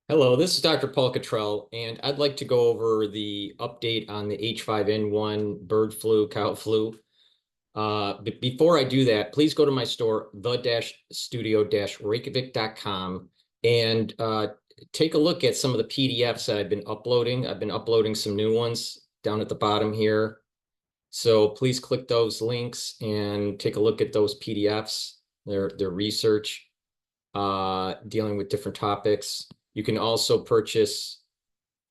Hello, this is Dr. Paul Cottrell, and I'd like to go over the update on the H5N1 bird flu, cow flu. But before I do that, please go to my store, the-studio-reykjavik.com, and take a look at some of the PDFs that I've been uploading. I've been uploading some new ones down at the bottom here. So please click those links and take a look at those PDFs, their research, dealing with different topics. You can also purchase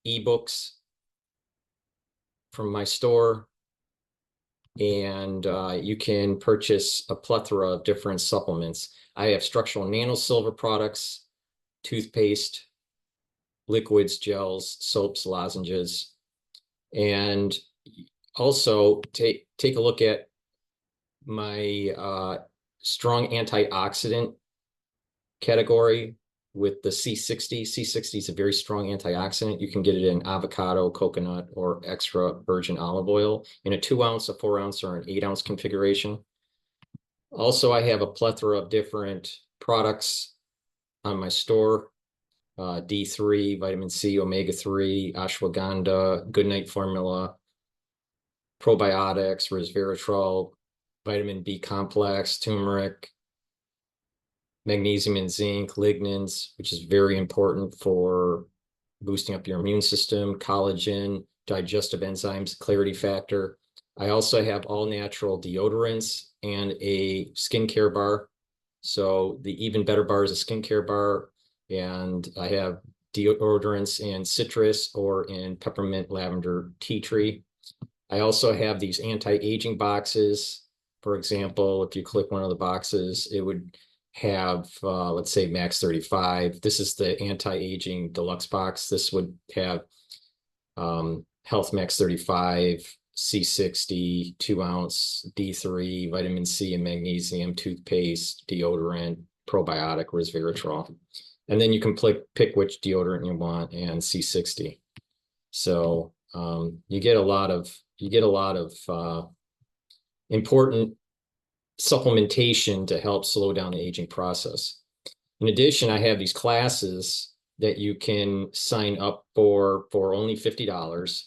ebooks from my store, and you can purchase a plethora of different supplements. I have structural nanosilver products, toothpaste, liquids, gels, soaps, lozenges, and also take a look at my strong antioxidant category with the C60. C60 is a very strong antioxidant. You can get it in avocado, coconut, or extra virgin olive oil in a 2-ounce, a 4-ounce, or an 8-ounce configuration. Also, I have a plethora of different products on my store. D3, vitamin C, omega-3, ashwagandha, goodnight formula, probiotics, resveratrol, vitamin B complex, turmeric, magnesium and zinc, lignans, which is very important for boosting up your immune system, collagen, digestive enzymes, clarity factor. I also have all natural deodorants and a skincare bar. So the Even Better bar is a skincare bar, and I have deodorants in citrus or in peppermint, lavender, tea tree. I also have these anti-aging boxes. For example, if you click one of the boxes, it would have, let's say, Max 35. This is the anti-aging deluxe box. This would have Health Max 35, C60, 2-ounce, D3, vitamin C and magnesium, toothpaste, deodorant, probiotic, resveratrol. And then you can pick which deodorant you want and C60. So you get a lot of important supplementation to help slow down the aging process. In addition, I have these classes that you can sign up for only $50,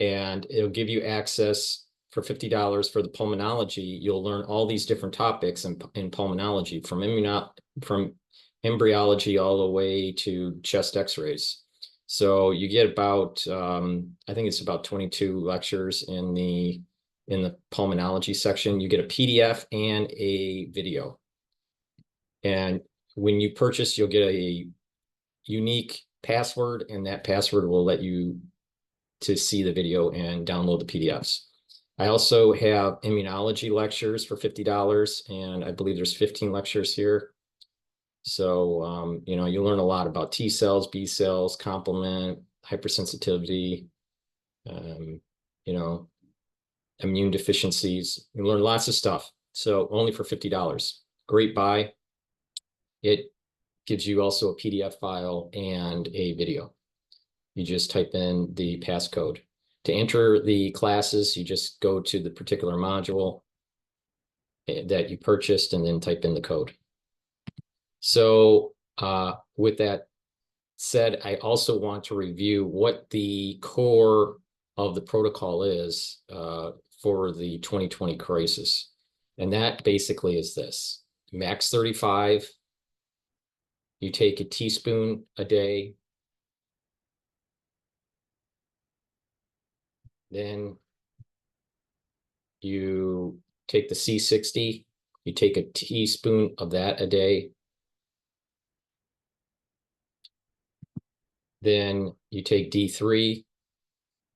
and it'll give you access for $50 for the pulmonology. You'll learn all these different topics in pulmonology, from embryology all the way to chest x-rays. So you get about, I think it's about 22 lectures in the pulmonology section. You get a PDF and a video. And when you purchase, you'll get a unique password, and that password will let you to see the video and download the PDFs. I also have immunology lectures for $50, and I believe there's 15 lectures here. So, you learn a lot about T cells, B cells, complement, hypersensitivity, immune deficiencies. You learn lots of stuff. So only for $50. Great buy. It gives you also a PDF file and a video. You just type in the passcode. To enter the classes, you just go to the particular module that you purchased and then type in the code. So with that said, I also want to review what the core of the protocol is for the 2020 crisis. And that basically is this: Max 35, you take a teaspoon a day. Then you take the C60, you take a teaspoon of that a day. Then you take D3,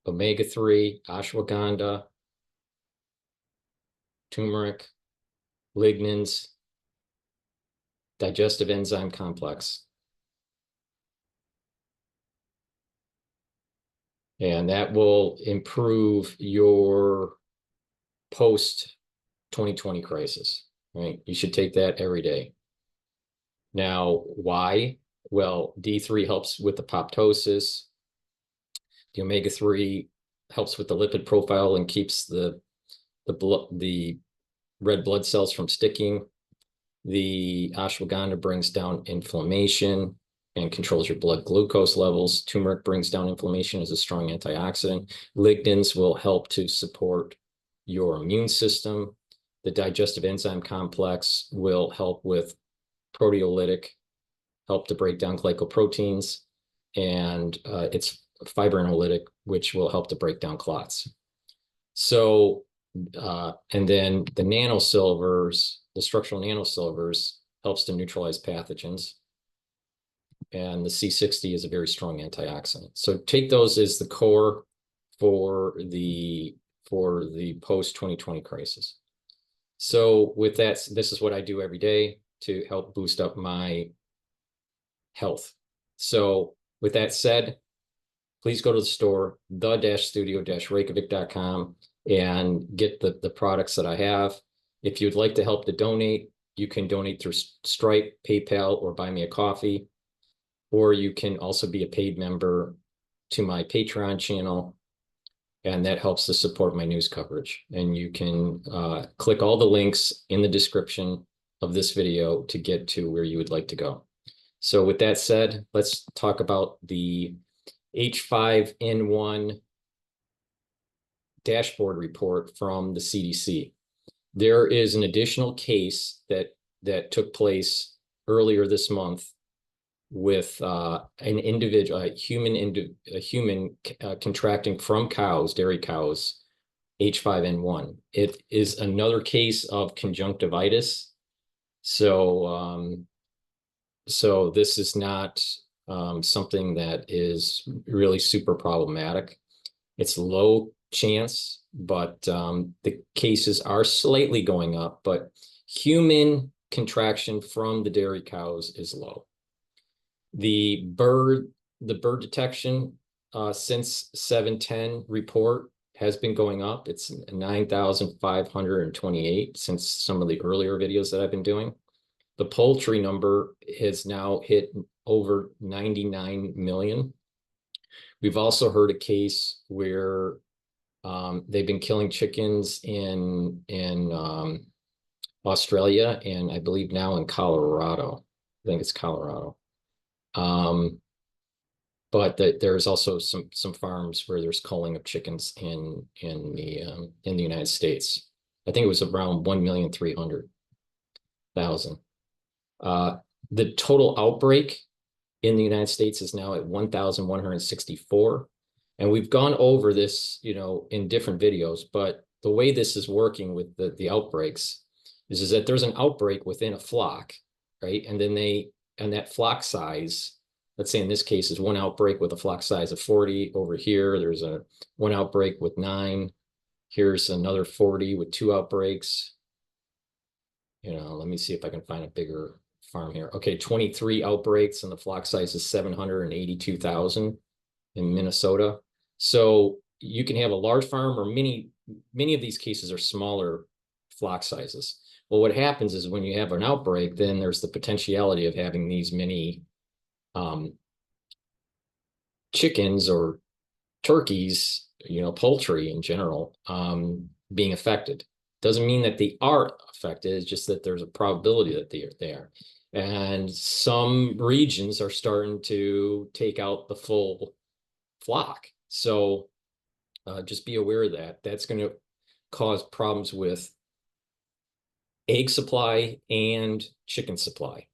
omega-3, ashwagandha, turmeric, lignans, digestive enzyme complex. And that will improve your post-2020 crisis, right? You should take that every day. Now, why? Well, D3 helps with the apoptosis. The omega-3 helps with the lipid profile and keeps the red blood cells from sticking. The ashwagandha brings down inflammation and controls your blood glucose levels. Turmeric brings down inflammation as a strong antioxidant. Lignans will help to support your immune system. The digestive enzyme complex will help with proteolytic, help to break down glycoproteins, and it's fibrinolytic, which will help to break down clots. So, and then the nanosilvers, the structural nanosilvers helps to neutralize pathogens. And the C60 is a very strong antioxidant. So take those as the core for the post-2020 crisis. So with that, this is what I do every day to help boost up my health. So with that said, please go to the store, the-studio-reykjavik.com, and get the products that I have. If you'd like to help to donate, you can donate through Stripe, PayPal, or buy me a coffee. Or you can also be a paid member to my Patreon channel, and that helps to support my news coverage. And you can click all the links in the description of this video to get to where you would like to go. So with that said, let's talk about the H5N1 dashboard report from the CDC. There is an additional case that took place earlier this month with an individual, a human contracting from cows, dairy cows, H5N1. It is another case of conjunctivitis. So, so this is not something that is really super problematic. It's low chance, but the cases are slightly going up, but human contraction from the dairy cows is low. The bird detection since 7/10 report has been going up. It's 9,528 since some of the earlier videos that I've been doing. The poultry number has now hit over 99 million. We've also heard a case where they've been killing chickens in Australia, and I believe now in Colorado. I think it's Colorado. But there's also some farms where there's culling of chickens in the United States. I think it was around 1,300,000. The total outbreak in the United States is now at 1,164. And we've gone over this, in different videos, but the way this is working with the outbreaks is that there's an outbreak within a flock, right? And then and that flock size, let's say in this case is one outbreak with a flock size of 40. Over here, there's one outbreak with 9. Here's another 40 with 2 outbreaks. Let me see if I can find a bigger farm here. Okay, 23 outbreaks, and the flock size is 782,000 in Minnesota. So you can have a large farm, or many of these cases are smaller flock sizes. Well, what happens is when you have an outbreak, then there's the potentiality of having these many chickens or turkeys, poultry in general, being affected. Doesn't mean that they are affected. It's just that there's a probability that they are. And some regions are starting to take out the full flock. So just be aware of that. That's going to cause problems with egg supply and chicken supply,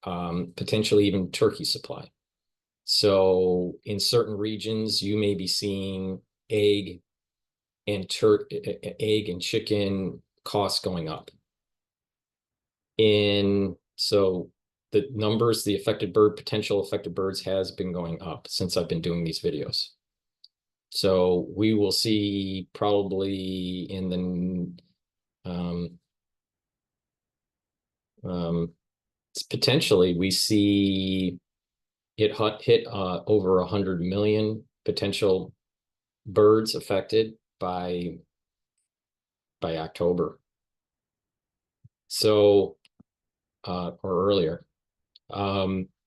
potentially even turkey supply. So in certain regions, you may be seeing egg and chicken costs going up. So the numbers, the potential affected birds has been going up since I've been doing these videos. So we will see probably in the potentially we see it hit over 100 million potential birds affected by October. So or earlier.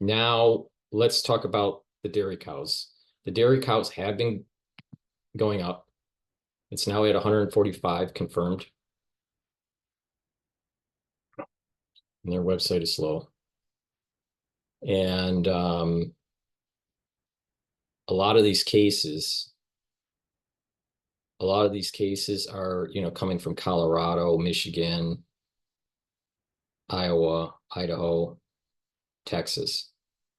Now let's talk about the dairy cows. The dairy cows have been going up. It's now at 145 confirmed. And their website is slow. And a lot of these cases are, coming from Colorado, Michigan, Iowa, Idaho, Texas.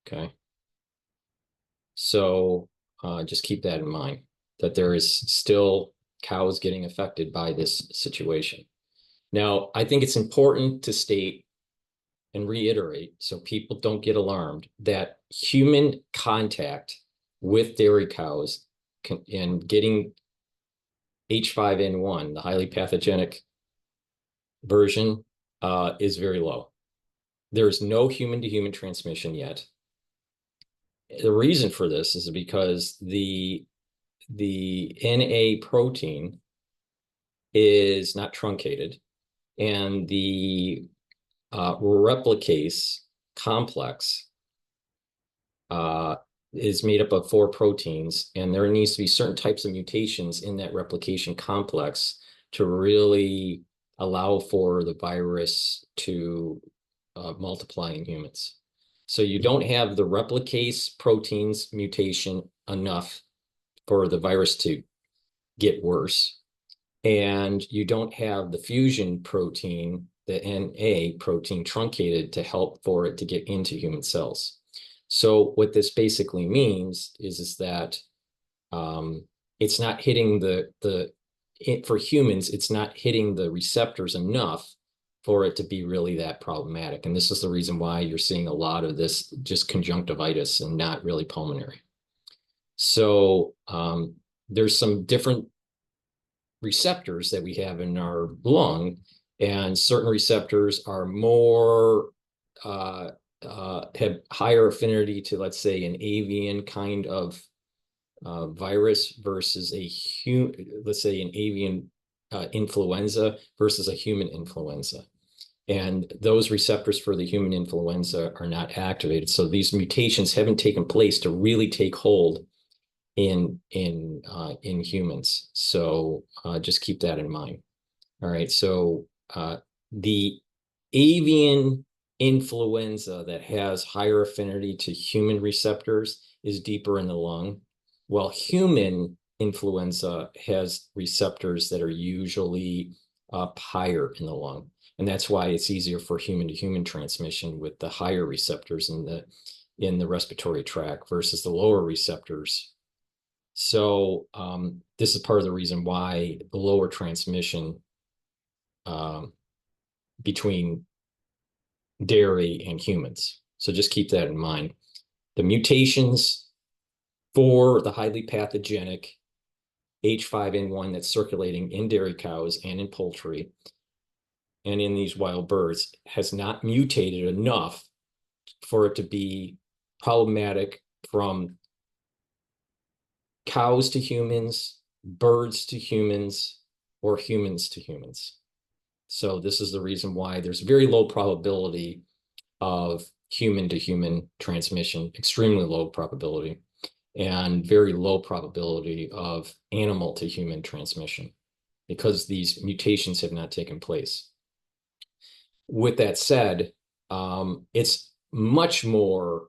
Okay. So just keep that in mind, that there is still cows getting affected by this situation. Now, I think it's important to state and reiterate, so people don't get alarmed, that human contact with dairy cows and getting H5N1, the highly pathogenic version, is very low. There's no human-to-human transmission yet. The reason for this is because the NA protein is not truncated, and the replicase complex is made up of 4 proteins, and there needs to be certain types of mutations in that replication complex to really allow for the virus to multiply in humans. So you don't have the replicase proteins mutation enough for the virus to get worse, and you don't have the fusion protein, the NA protein, truncated to help for it to get into human cells. So what this basically means is that it's not hitting for humans, it's not hitting the receptors enough for it to be really that problematic. And this is the reason why you're seeing a lot of this just conjunctivitis and not really pulmonary. So there's some different receptors that we have in our lung, and certain receptors are more have higher affinity to, let's say, an avian kind of virus versus let's say an avian influenza versus a human influenza. And those receptors for the human influenza are not activated. So these mutations haven't taken place to really take hold in humans. So just keep that in mind. All right. So the avian influenza that has higher affinity to human receptors is deeper in the lung, while human influenza has receptors that are usually up higher in the lung. And that's why it's easier for human-to-human transmission with the higher receptors in the respiratory tract versus the lower receptors. So this is part of the reason why the lower transmission between dairy and humans. So just keep that in mind. The mutations for the highly pathogenic H5N1 that's circulating in dairy cows and in poultry and in these wild birds has not mutated enough for it to be problematic from cows to humans, birds to humans, or humans to humans. So this is the reason why there's very low probability of human-to-human transmission, extremely low probability, and very low probability of animal-to-human transmission, because these mutations have not taken place. With that said, it's much more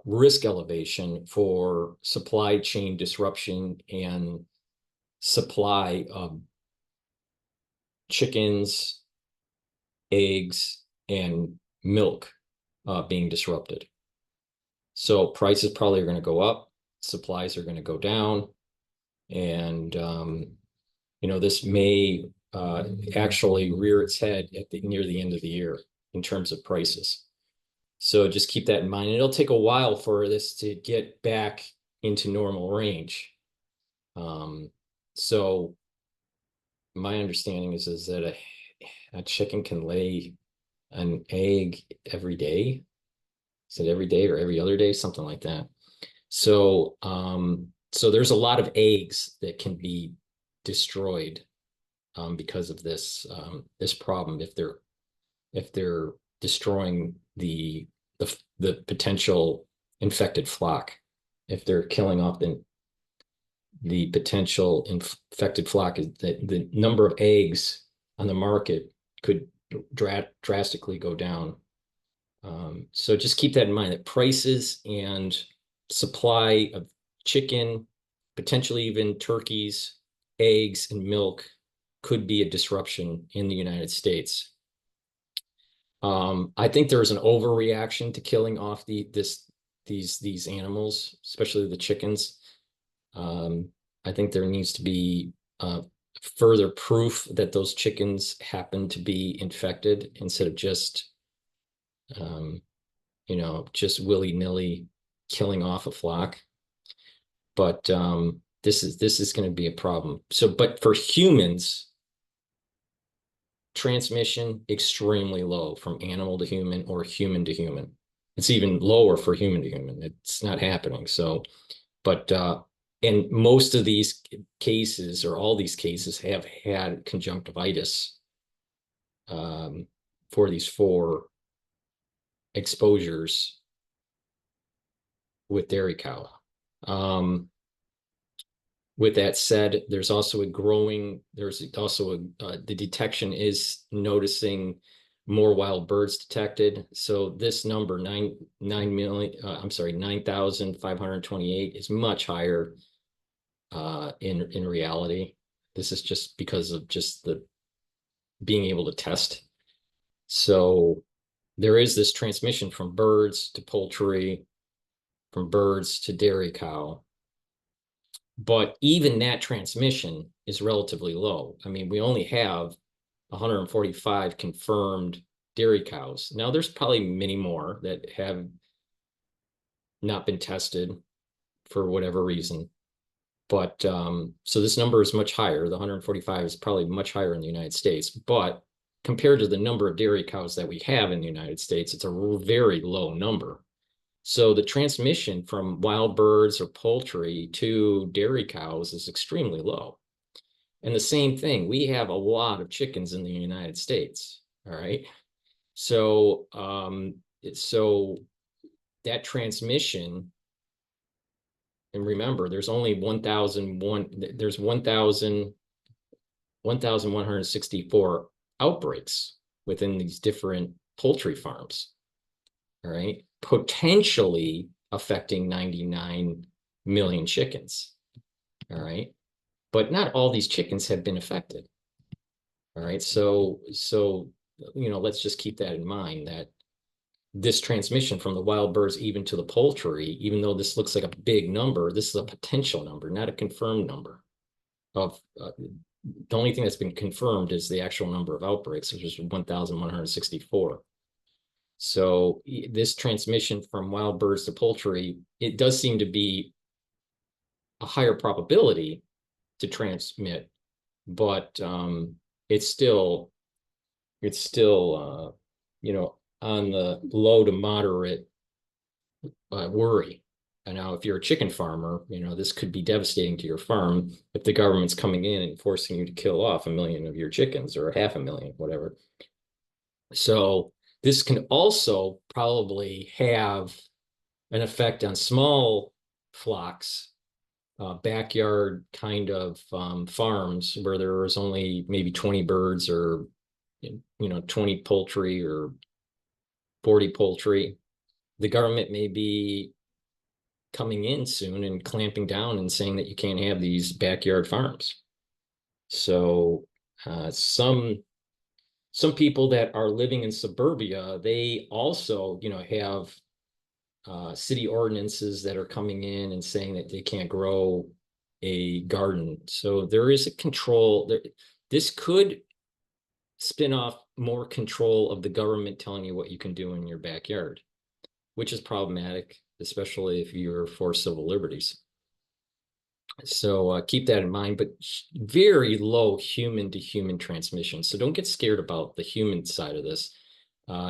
risk elevation for supply chain disruption and supply of chickens, eggs, and milk being disrupted. So prices probably are going to go up, supplies are going to go down, and this may actually rear its head near the end of the year in terms of prices. So just keep that in mind. And it'll take a while for this to get back into normal range. So my understanding is that a chicken can lay an egg every day. Is it every day or every other day? Something like that. So so there's a lot of eggs that can be destroyed because of this problem if they're destroying the potential infected flock. If they're killing off the potential infected flock, is that the number of eggs on the market could drastically go down So just keep that in mind, that prices and supply of chicken, potentially even turkeys, eggs, and milk could be a disruption in the United States. I think there's an overreaction to killing off these animals, especially the chickens. I think there needs to be further proof that those chickens happen to be infected instead of just just willy-nilly killing off a flock. But this is going to be a problem. So, but for humans, transmission extremely low from animal to human or human to human. It's even lower for human to human. It's not happening. So, but and most of these cases, or all these cases, have had conjunctivitis for these 4 exposures with dairy cow. With that said, there's also the detection is noticing more wild birds detected. So this number, 9,528 is much higher in reality. This is just because of just the being able to test. So there is this transmission from birds to poultry, from birds to dairy cow. But even that transmission is relatively low. I mean, we only have 145 confirmed dairy cows. Now, there's probably many more that have not been tested for whatever reason. But so this number is much higher. The 145 is probably much higher in the United States. But compared to the number of dairy cows that we have in the United States, it's a very low number. So the transmission from wild birds or poultry to dairy cows is extremely low. And the same thing, we have a lot of chickens in the United States. All right. So so that transmission, and remember, there's only 1,164 outbreaks within these different poultry farms. All right, potentially affecting 99 million chickens. All right, but not all these chickens have been affected. All right, so let's just keep that in mind, that this transmission from the wild birds even to the poultry, even though this looks like a big number, this is a potential number, not a confirmed number. Of the only thing that's been confirmed is the actual number of outbreaks, which is 1,164. So this transmission from wild birds to poultry, it does seem to be a higher probability to transmit, but it's still on the low to moderate worry. And now, if you're a chicken farmer, this could be devastating to your farm if the government's coming in and forcing you to kill off 1 million of your chickens, or 500,000, whatever. So this can also probably have an effect on small flocks, backyard kind of farms where there is only maybe 20 birds, or 20 poultry, or 40 poultry. The government may be coming in soon and clamping down and saying that you can't have these backyard farms. So some people that are living in suburbia, they also have city ordinances that are coming in and saying that they can't grow a garden. So there is a control. This could spin off more control of the government telling you what you can do in your backyard, which is problematic, especially if you're for civil liberties. So keep that in mind, but very low human to human transmission. So don't get scared about the human side of this.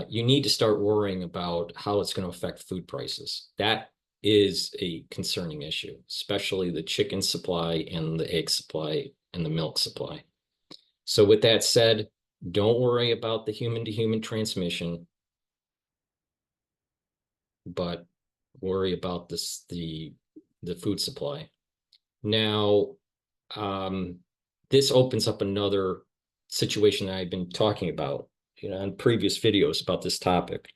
You need to start worrying about how it's going to affect food prices. That is a concerning issue, especially the chicken supply and the egg supply and the milk supply. So with that said, don't worry about the human to human transmission, but worry about the food supply. Now, this opens up another situation that I've been talking about, on previous videos about this topic.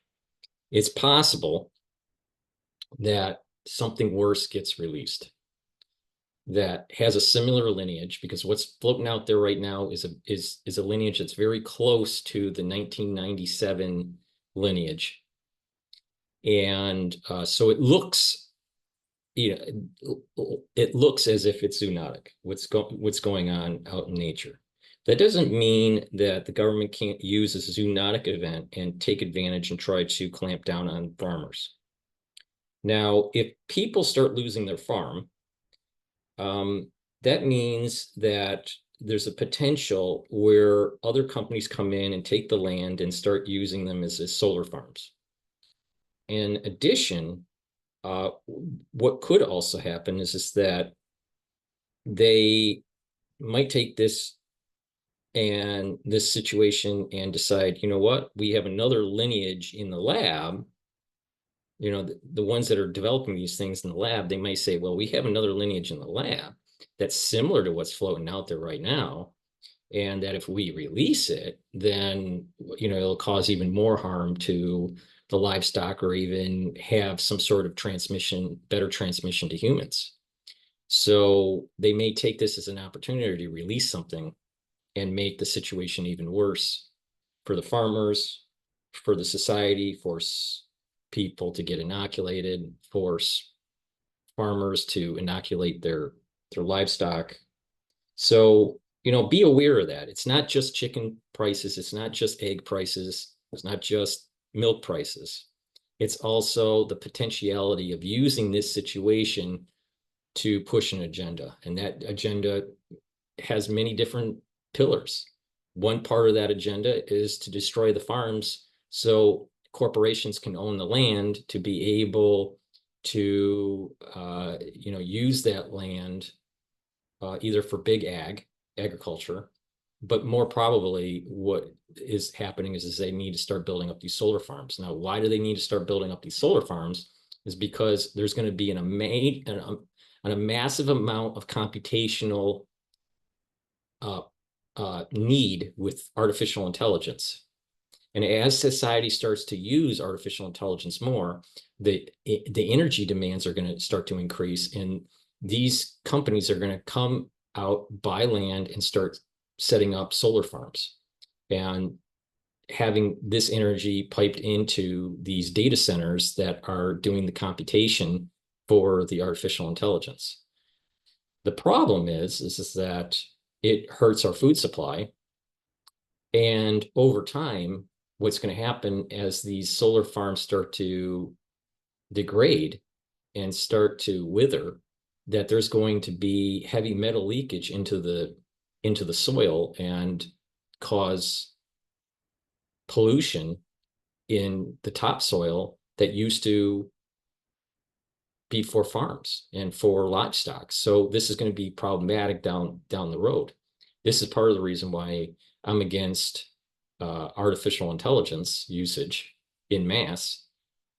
it's possible that something worse gets released that has a similar lineage, because what's floating out there right now is a lineage that's very close to the 1997 lineage. And so it looks, it looks as if it's zoonotic, what's going on out in nature. That doesn't mean that the government can't use this zoonotic event and take advantage and try to clamp down on farmers. Now, if people start losing their farm, that means that there's a potential where other companies come in and take the land and start using them as solar farms. In addition, what could also happen is that they might take this situation and decide, you know what, we have another lineage in the lab. You know, the ones that are developing these things in the lab, they might say, well, we have another lineage in the lab that's similar to what's floating out there right now. And that if we release it, then, you know, it'll cause even more harm to the livestock, or even have some sort of transmission, better transmission to humans. So they may take this as an opportunity to release something and make the situation even worse for the farmers, for the society, force people to get inoculated, force farmers to inoculate their livestock. So, you know, be aware of that. It's not just chicken prices. It's not just egg prices. It's not just milk prices. It's also the potentiality of using this situation to push an agenda. And that agenda has many different pillars. One part of that agenda is to destroy the farms so corporations can own the land to be able to, you know, use that land either for big agriculture, but more probably what is happening is they need to start building up these solar farms. Now, why do they need to start building up these solar farms? Is because there's going to be a massive amount of computational need with artificial intelligence. And as society starts to use artificial intelligence more, the energy demands are going to start to increase, and these companies are going to come out, buy land, and start setting up solar farms and having this energy piped into these data centers that are doing the computation for the artificial intelligence. The problem is that it hurts our food supply. And over time, what's going to happen as these solar farms start to degrade and start to wither, that there's going to be heavy metal leakage into the soil and cause pollution in the topsoil that used to be for farms and for livestock. So this is going to be problematic down the road. This is part of the reason why I'm against artificial intelligence usage in mass,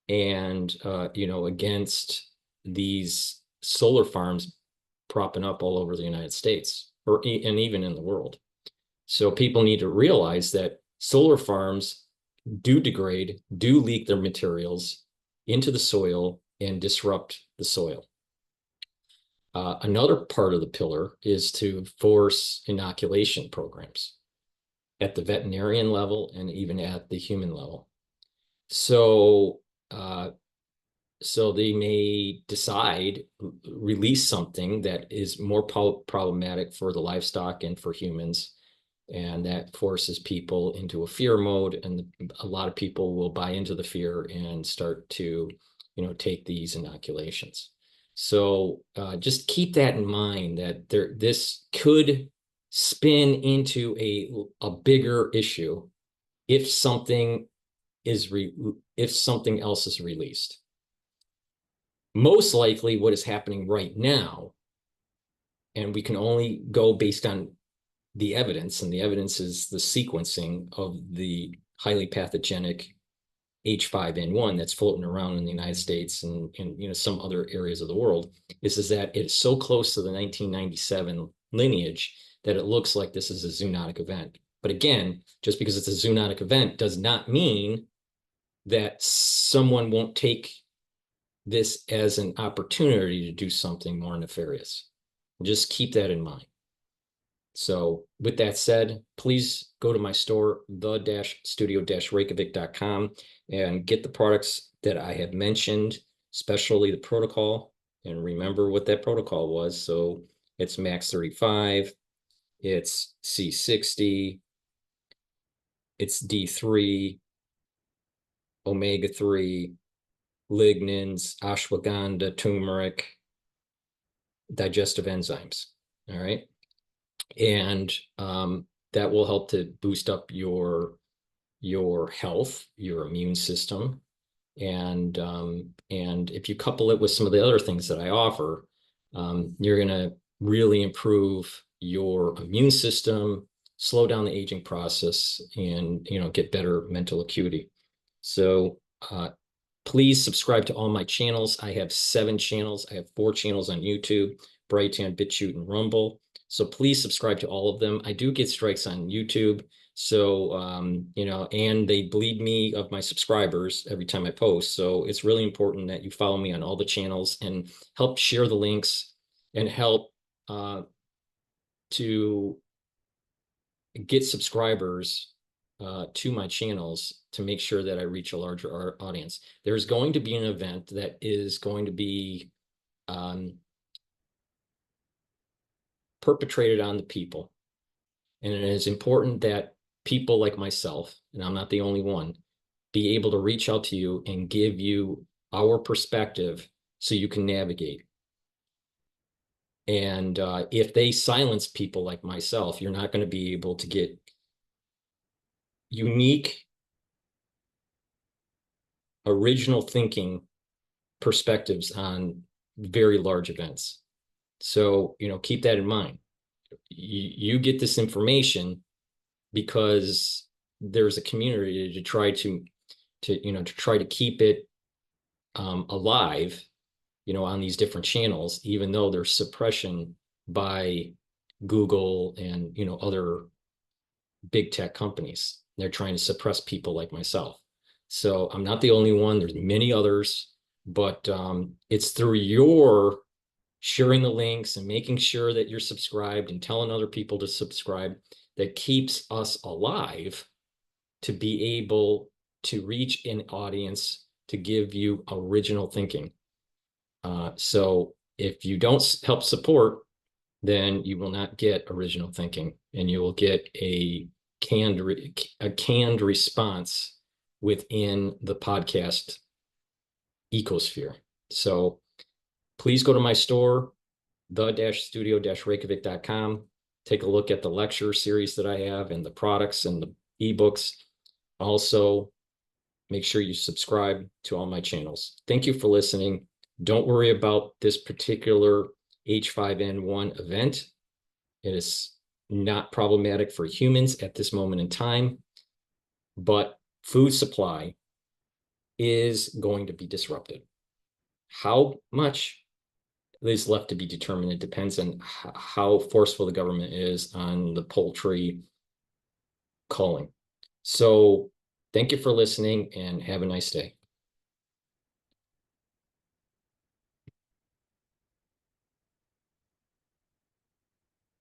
and you know, against these solar farms propping up all over the United States, and even in the world. So people need to realize that solar farms do degrade, do leak their materials into the soil and disrupt the soil. Another part of the pillar is to force inoculation programs at the veterinarian level and even at the human level. So, so they may decide, release something that is more problematic for the livestock and for humans, and that forces people into a fear mode, and a lot of people will buy into the fear and start to, you know, take these inoculations. So just keep that in mind, that this could spin into a bigger issue if something else is released. Most likely what is happening right now, and we can only go based on the evidence, and the evidence is the sequencing of the highly pathogenic H5N1 that's floating around in the United States and you know, some other areas of the world, is that it's so close to the 1997 lineage that it looks like this is a zoonotic event. But again, just because it's a zoonotic event does not mean that someone won't take this as an opportunity to do something more nefarious. Just keep that in mind. So with that said, please go to my store, the-studio-reykjavik.com, and get the products that I have mentioned, especially the protocol. And remember what that protocol was. So it's Max 35, it's C60, it's D3, omega-3, lignans, ashwagandha, turmeric, digestive enzymes. All right. And that will help to boost up your health, your immune system. And if you couple it with some of the other things that I offer, you're going to really improve your immune system, slow down the aging process, and get better mental acuity. So please subscribe to all my channels. I have 7 channels. I have 4 channels on YouTube, Brighteon, Bitchute, and Rumble. So please subscribe to all of them. I do get strikes on YouTube. So, and they bleed me of my subscribers every time I post. So it's really important that you follow me on all the channels and help share the links and help to get subscribers to my channels to make sure that I reach a larger audience. There's going to be an event that is going to be perpetrated on the people. And it is important that people like myself, and I'm not the only one, be able to reach out to you and give you our perspective so you can navigate. And if they silence people like myself, you're not going to be able to get unique, original thinking perspectives on very large events. So, keep that in mind. You get this information because there's a community to try to keep it alive, on these different channels, even though there's suppression by Google and, other big tech companies. They're trying to suppress people like myself. So I'm not the only one. There's many others, but it's through your sharing the links and making sure that you're subscribed and telling other people to subscribe that keeps us alive to be able to reach an audience to give you original thinking. So if you don't help support, then you will not get original thinking, and you will get a canned response within the podcast ecosphere. So please go to my store, the-studio-reykjavik.com. Take a look at the lecture series that I have and the products and the ebooks. Also, make sure you subscribe to all my channels. Thank you for listening. Don't worry about this particular H5N1 event. It is not problematic for humans at this moment in time, but food supply is going to be disrupted. How much is left to be determined. It depends on how forceful the government is on the poultry culling. So thank you for listening and have a nice day.